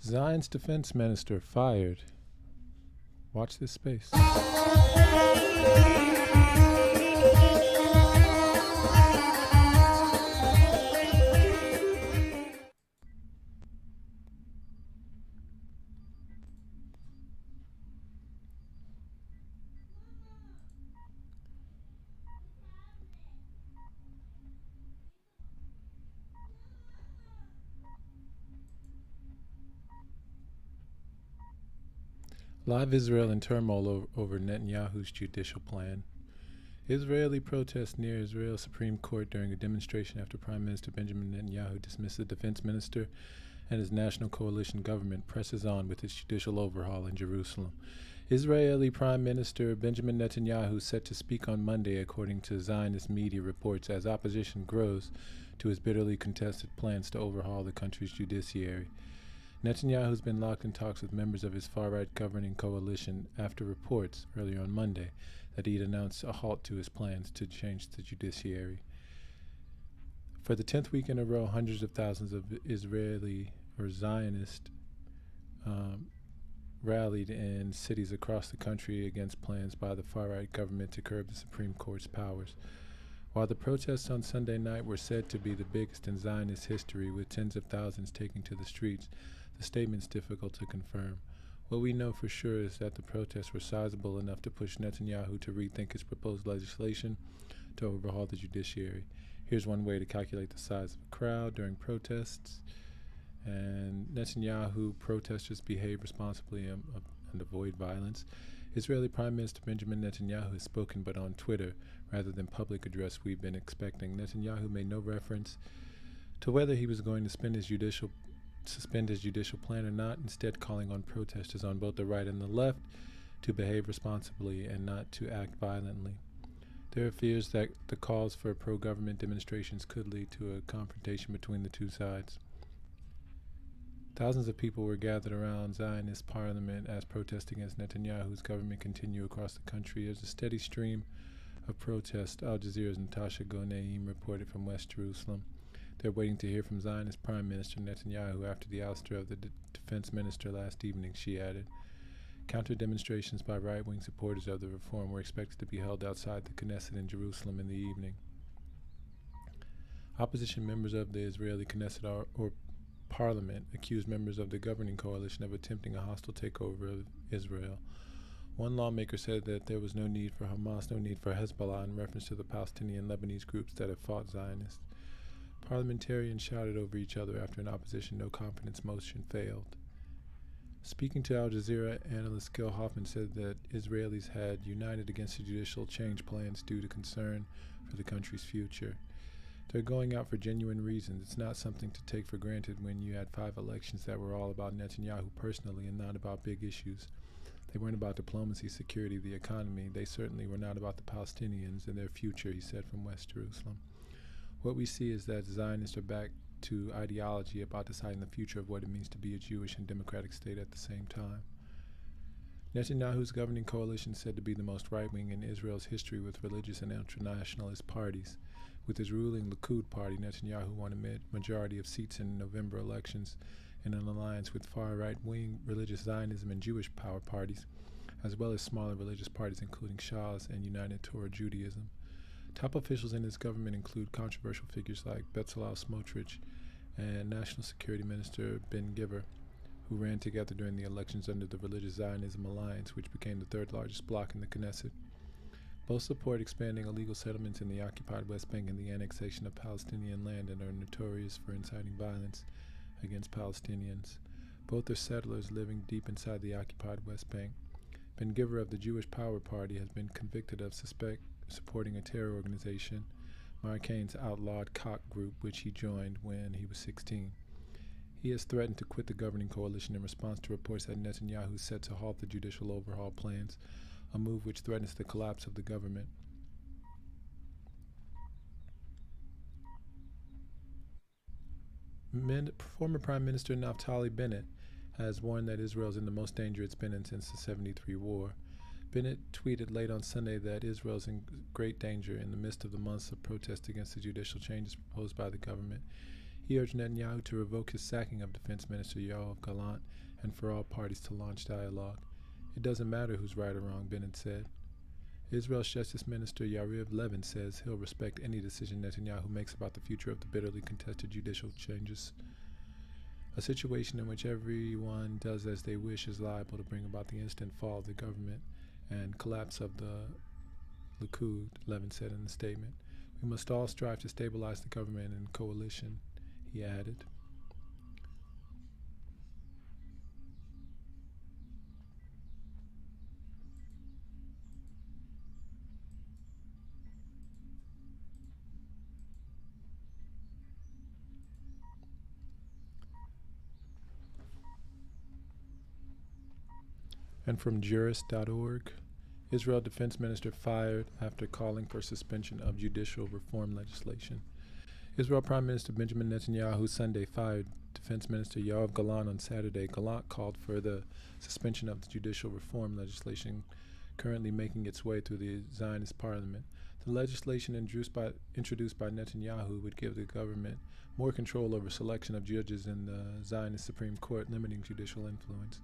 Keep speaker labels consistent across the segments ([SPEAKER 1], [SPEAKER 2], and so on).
[SPEAKER 1] Zionist defense minister fired. Watch this space. Live Israel in turmoil over Netanyahu's judicial plan. Israeli protests near Israel's Supreme Court during a demonstration after Prime Minister Benjamin Netanyahu dismissed the defense minister and his national coalition government presses on with its judicial overhaul in Jerusalem. Israeli Prime Minister Benjamin Netanyahu set to speak on Monday, according to Zionist media reports, as opposition grows to his bitterly contested plans to overhaul the country's judiciary. Netanyahu's been locked in talks with members of his far-right governing coalition after reports earlier on Monday that he'd announced a halt to his plans to change the judiciary. For the 10th week in a row, hundreds of thousands of Israeli or Zionist rallied in cities across the country against plans by the far-right government to curb the Supreme Court's powers. While the protests on Sunday night were said to be the biggest in Zionist history, with tens of thousands taking to the streets, the statement's difficult to confirm. What we know for sure is that the protests were sizable enough to push Netanyahu to rethink his proposed legislation to overhaul the judiciary. Here's one way to calculate the size of a crowd during protests. And Netanyahu protesters behave responsibly and avoid violence. Israeli Prime Minister Benjamin Netanyahu has spoken, but on Twitter rather than public address we've been expecting. Netanyahu made no reference to whether he was going to suspend his judicial plan or not, instead calling on protesters on both the right and the left to behave responsibly and not to act violently. There are fears that the calls for pro-government demonstrations could lead to a confrontation between the two sides. Thousands of people were gathered around Zionist parliament as protests against Netanyahu's government continue across the country. There's a steady stream of protests. Al Jazeera's Natasha Gonaim reported from West Jerusalem. They're waiting to hear from Zionist Prime Minister Netanyahu after the ouster of the defense minister last evening, she added. Counter-demonstrations by right-wing supporters of the reform were expected to be held outside the Knesset in Jerusalem in the evening. Opposition members of the Israeli Knesset or Parliament accused members of the governing coalition of attempting a hostile takeover of Israel. One lawmaker said that there was no need for Hamas, no need for Hezbollah, in reference to the Palestinian Lebanese groups that have fought Zionists. Parliamentarians shouted over each other after an opposition no-confidence motion failed. Speaking to Al Jazeera, analyst Gil Hoffman said that Israelis had united against the judicial change plans due to concern for the country's future. They're going out for genuine reasons. It's not something to take for granted when you had 5 elections that were all about Netanyahu personally and not about big issues. They weren't about diplomacy, security, the economy. They certainly were not about the Palestinians and their future, he said from West Jerusalem. What we see is that Zionists are back to ideology about deciding the future of what it means to be a Jewish and democratic state at the same time. Netanyahu's governing coalition is said to be the most right-wing in Israel's history, with religious and ultranationalist parties. With his ruling Likud party, Netanyahu won a majority of seats in November elections in an alliance with far-right-wing religious Zionism and Jewish power parties, as well as smaller religious parties including Shas and United Torah Judaism. Top officials in his government include controversial figures like Bezalel Smotrich and National Security Minister Ben Gvir, who ran together during the elections under the Religious Zionism Alliance, which became the 3rd largest bloc in the Knesset. Both support expanding illegal settlements in the occupied West Bank and the annexation of Palestinian land, and are notorious for inciting violence against Palestinians. Both are settlers living deep inside the occupied West Bank. Ben Gvir of the Jewish Power Party has been convicted of supporting a terror organization, Marcane's outlawed Cock Group, which he joined when he was 16. He has threatened to quit the governing coalition in response to reports that Netanyahu is set to halt the judicial overhaul plans, a move which threatens the collapse of the government. Former Prime Minister Naftali Bennett has warned that Israel is in the most danger it's been in since the '73 war. Bennett tweeted late on Sunday that Israel is in great danger in the midst of the months of protest against the judicial changes proposed by the government. He urged Netanyahu to revoke his sacking of Defense Minister Yoav Gallant and for all parties to launch dialogue. It doesn't matter who's right or wrong, Bennett said. Israel's Justice Minister Yariv Levin says he'll respect any decision Netanyahu makes about the future of the bitterly contested judicial changes. A situation in which everyone does as they wish is liable to bring about the instant fall of the government and collapse of the Likud, Levin said in the statement. We must all strive to stabilize the government and coalition, he added. And from jurist.org, Israel Defense Minister fired after calling for suspension of judicial reform legislation. Israel Prime Minister Benjamin Netanyahu Sunday fired Defense Minister Yoav Gallant on Saturday. Gallant called for the suspension of the judicial reform legislation currently making its way through the Zionist parliament. The legislation introduced by Netanyahu would give the government more control over selection of judges in the Zionist Supreme Court, limiting judicial influence.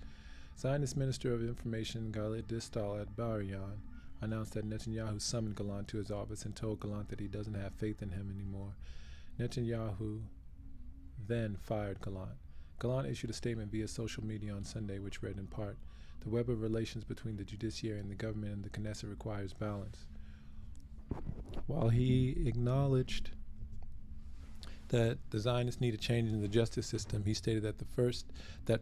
[SPEAKER 1] Zionist Minister of Information Galit Distal at Bar-Yan announced that Netanyahu summoned Gallant to his office and told Gallant that he doesn't have faith in him anymore. Netanyahu then fired Gallant. Gallant issued a statement via social media on Sunday which read in part, "The web of relations between the judiciary and the government and the Knesset requires balance." While he acknowledged that the Zionists need a change in the justice system, he stated that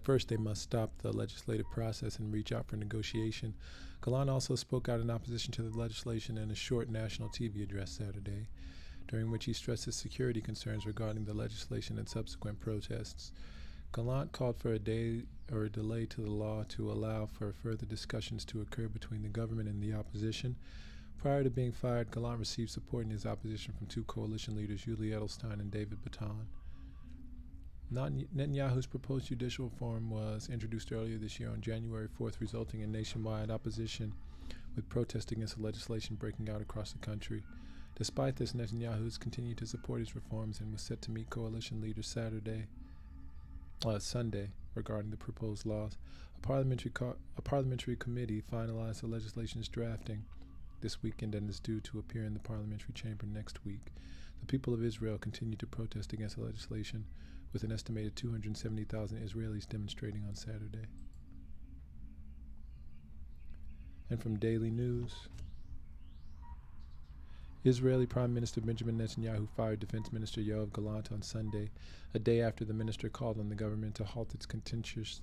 [SPEAKER 1] first they must stop the legislative process and reach out for negotiation. Gallant also spoke out in opposition to the legislation in a short national TV address Saturday, during which he stressed his security concerns regarding the legislation and subsequent protests. Gallant called for a delay to the law to allow for further discussions to occur between the government and the opposition. Prior to being fired, Gallant received support in his opposition from two coalition leaders, Yuli Edelstein and David Baton. Netanyahu's proposed judicial reform was introduced earlier this year on January 4th, resulting in nationwide opposition, with protests against the legislation breaking out across the country. Despite this, Netanyahu has continued to support his reforms and was set to meet coalition leaders Sunday regarding the proposed laws. A parliamentary committee finalized the legislation's drafting this weekend and is due to appear in the parliamentary chamber next week. The people of Israel continue to protest against the legislation, with an estimated 270,000 Israelis demonstrating on Saturday. And from Daily News, Israeli Prime Minister Benjamin Netanyahu fired Defense Minister Yoav Gallant on Sunday, a day after the minister called on the government to halt its contentious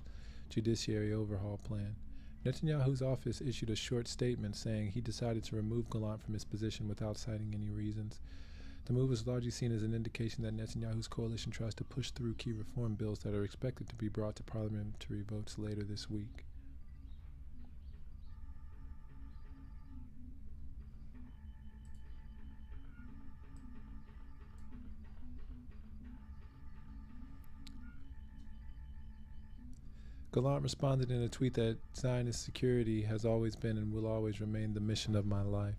[SPEAKER 1] judiciary overhaul plan. Netanyahu's office issued a short statement saying he decided to remove Gallant from his position without citing any reasons. The move was largely seen as an indication that Netanyahu's coalition tries to push through key reform bills that are expected to be brought to parliamentary votes later this week. Gallant responded in a tweet that Zionist security has always been and will always remain the mission of my life.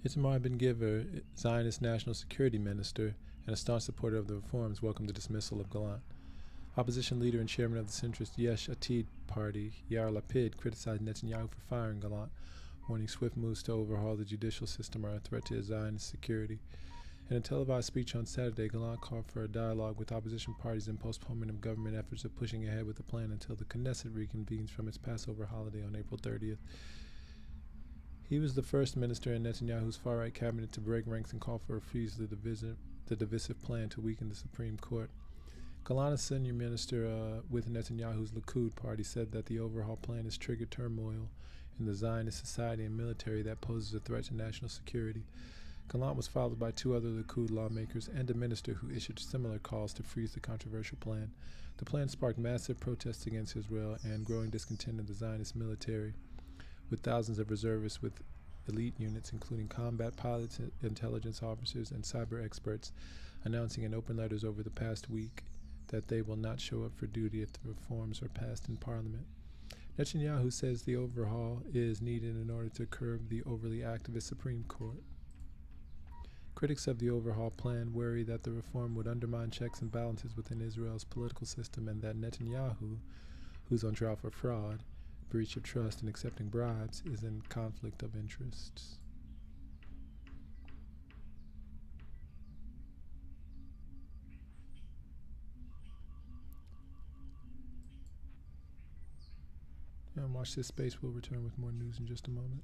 [SPEAKER 1] Itamar Ben-Gvir, Zionist National Security Minister and a staunch supporter of the reforms, welcomed the dismissal of Gallant. Opposition leader and chairman of the centrist Yesh Atid party, Yair Lapid, criticized Netanyahu for firing Gallant, warning swift moves to overhaul the judicial system are a threat to Zionist security. In a televised speech on Saturday, Gallant called for a dialogue with opposition parties and postponement of government efforts of pushing ahead with the plan until the Knesset reconvenes from its Passover holiday on April 30th. He was the first minister in Netanyahu's far-right cabinet to break ranks and call for a freeze of the divisive plan to weaken the Supreme Court. Gallant, a senior minister with Netanyahu's Likud party, said that the overhaul plan has triggered turmoil in the Zionist society and military that poses a threat to national security. Gallant was followed by two other Likud lawmakers and a minister who issued similar calls to freeze the controversial plan. The plan sparked massive protests against Israel and growing discontent in the Zionist military, with thousands of reservists with elite units, including combat pilots, intelligence officers, and cyber experts, announcing in open letters over the past week that they will not show up for duty if the reforms are passed in Parliament. Netanyahu says the overhaul is needed in order to curb the overly activist Supreme Court. Critics of the overhaul plan worry that the reform would undermine checks and balances within Israel's political system and that Netanyahu, who's on trial for fraud, breach of trust, and accepting bribes, is in conflict of interests. And watch this space. We'll return with more news in just a moment.